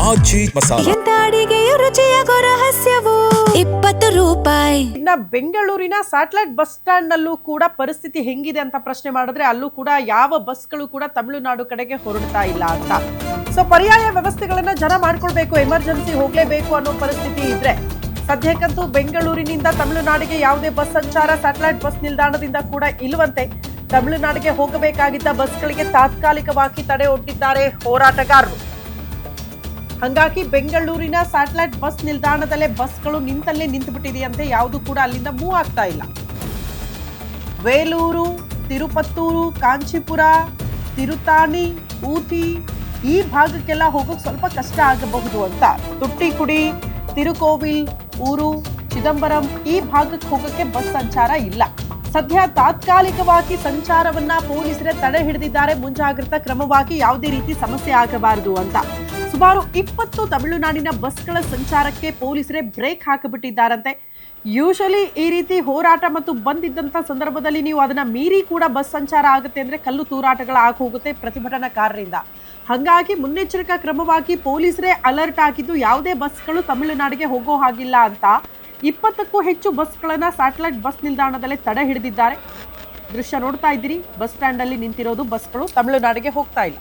ಆಚಿ ಮಸಾಲ. ಎಂತ ಅಡಿಗೆಯ ರುಚಿಯಾಗೋ ರಹಸ್ಯವು 20 ರೂಪಾಯಿ. ಇನ್ನ ಬೆಂಗಳೂರಿನ ಸ್ಯಾಟಲೈಟ್ ಬಸ್ ಸ್ಟ್ಯಾಂಡ್ ನಲ್ಲೂ ಕೂಡ ಪರಿಸ್ಥಿತಿ ಹೆಂಗಿದೆ ಅಂತ ಪ್ರಶ್ನೆ ಮಾಡಿದ್ರೆ ಅಲ್ಲೂ ಕೂಡ ಯಾವ ಬಸ್ಗಳು ಕೂಡ ತಮಿಳುನಾಡು ಕಡೆಗೆ ಹೊರಡ್ತಾ ಇಲ್ಲ ಅಂತ. ಸೊ ಪರ್ಯಾಯ ವ್ಯವಸ್ಥೆಗಳನ್ನ ಜನ ಮಾಡ್ಕೊಳ್ಬೇಕು, ಎಮರ್ಜೆನ್ಸಿ ಹೋಗ್ಲೇಬೇಕು ಅನ್ನೋ ಪರಿಸ್ಥಿತಿ ಇದ್ರೆ ಸದ್ಯಕ್ಕಂತೂ ಬೆಂಗಳೂರಿನಿಂದ ತಮಿಳುನಾಡಿಗೆ ಯಾವುದೇ ಬಸ್ ಸಂಚಾರ ಸ್ಯಾಟಲೈಟ್ ಬಸ್ ನಿಲ್ದಾಣದಿಂದ ಕೂಡ ಇಲ್ಲವಂತೆ. ತಮಿಳುನಾಡಿಗೆ ಹೋಗಬೇಕಾಗಿದ್ದ ಬಸ್ಗಳಿಗೆ ತಾತ್ಕಾಲಿಕವಾಗಿ ತಡೆ ಒಡ್ಡಿದ್ದಾರೆ ಹೋರಾಟಗಾರರು. ಹಂಗಾಗಿ ಬೆಂಗಳೂರಿನ ಸ್ಯಾಟಲೈಟ್ ಬಸ್ ನಿಲ್ದಾಣದಲ್ಲೇ ಬಸ್ಗಳು ನಿಂತಲ್ಲೇ ನಿಂತು ಬಿಟ್ಟಿದೆಯಂತೆ, ಯಾವುದು ಕೂಡ ಅಲ್ಲಿಂದ ಮೂವ್ ಆಗ್ತಾ ಇಲ್ಲ. ವೇಲೂರು, ತಿರುಪತ್ತೂರು, ಕಾಂಚೀಪುರ, ತಿರುತಾನಿ, ಊಟಿ ಈ ಭಾಗಕ್ಕೆಲ್ಲ ಹೋಗೋಕೆ ಸ್ವಲ್ಪ ಕಷ್ಟ ಆಗಬಹುದು ಅಂತ. ತುಟ್ಟಿಕುಡಿ, ತಿರುಕೋವಿಲ್, ಊರು, ಚಿದಂಬರಂ ಈ ಭಾಗಕ್ಕೆ ಹೋಗೋಕೆ ಬಸ್ ಸಂಚಾರ ಇಲ್ಲ. ಸದ್ಯ ತಾತ್ಕಾಲಿಕವಾಗಿ ಸಂಚಾರವನ್ನ ಪೊಲೀಸರೇ ತಡೆ ಹಿಡಿದಿದ್ದಾರೆ, ಮುಂಜಾಗ್ರತಾ ಕ್ರಮವಾಗಿ ಯಾವುದೇ ರೀತಿ ಸಮಸ್ಯೆ ಆಗಬಾರದು ಅಂತ. ಸುಮಾರು 20 ತಮಿಳುನಾಡಿನ ಬಸ್ಗಳ ಸಂಚಾರಕ್ಕೆ ಪೊಲೀಸರೇ ಬ್ರೇಕ್ ಹಾಕಿಬಿಟ್ಟಿದ್ದಾರಂತೆ. ಯೂಶಲಿ ಈ ರೀತಿ ಹೋರಾಟ ಮತ್ತು ಬಂದಿದ್ದಂಥ ಸಂದರ್ಭದಲ್ಲಿ ನೀವು ಅದನ್ನ ಮೀರಿ ಕೂಡ ಬಸ್ ಸಂಚಾರ ಆಗುತ್ತೆ ಅಂದ್ರೆ ಕಲ್ಲು ತೂರಾಟಗಳು ಆಗಿ ಹೋಗುತ್ತೆ ಪ್ರತಿಭಟನಾಕಾರರಿಂದ. ಹಾಗಾಗಿ ಮುನ್ನೆಚ್ಚರಿಕಾ ಕ್ರಮವಾಗಿ ಪೊಲೀಸರೇ ಅಲರ್ಟ್ ಆಗಿದ್ದು ಯಾವುದೇ ಬಸ್ಗಳು ತಮಿಳುನಾಡಿಗೆ ಹೋಗೋ ಹಾಗಿಲ್ಲ ಅಂತ 20ಕ್ಕೂ ಹೆಚ್ಚು ಬಸ್ಗಳನ್ನ ಸ್ಯಾಟಲೈಟ್ ಬಸ್ ನಿಲ್ದಾಣದಲ್ಲೇ ತಡೆ ಹಿಡಿದಿದ್ದಾರೆ. ದೃಶ್ಯ ನೋಡ್ತಾ ಇದ್ದೀರಿ, ಬಸ್ ಸ್ಟ್ಯಾಂಡ್ ಅಲ್ಲಿ ನಿಂತಿರೋದು ಬಸ್ಗಳು ತಮಿಳುನಾಡಿಗೆ ಹೋಗ್ತಾ ಇಲ್ಲ.